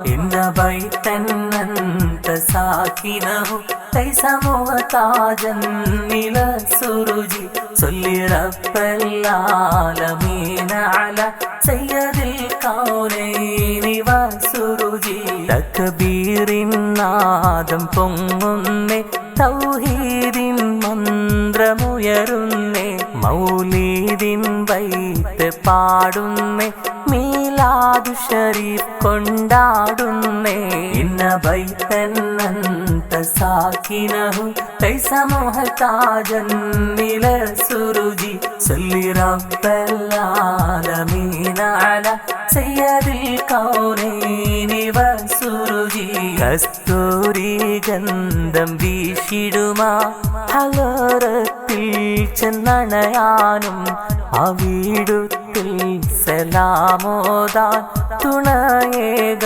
إن بيتا أنت ساكنه ليس محتاجا إلى السرج صل رب العالمين على سيد الكونين والسرج തക്ബീറിൻ നാദം പൊങ്ങുന്നേ തൗഹീദിൻ മന്ത്രമുയരുന്നേ മൗലീദിൻ ബൈത്ത് പാടുന്നേ മീലാദു ശരീഫ് കൊണ്ടാടുന്നേ ഇന്ന ബൈതൻ അൻത സാകിനഹു ലൈസ മുഹ്താജൻ ഇല സുരുജി സല്ലി റബ്ബൽ ആലമീന അലാ സയ്യിദിൽ കൗനൈനി വസുരുജി കസ്തൂരി ഗന്ധം വീശിടുമാ ഹലറത്തിൽ ചെന്നണയാനും അവിടുത്തിൽ സലാമോദാൻ തുണയേക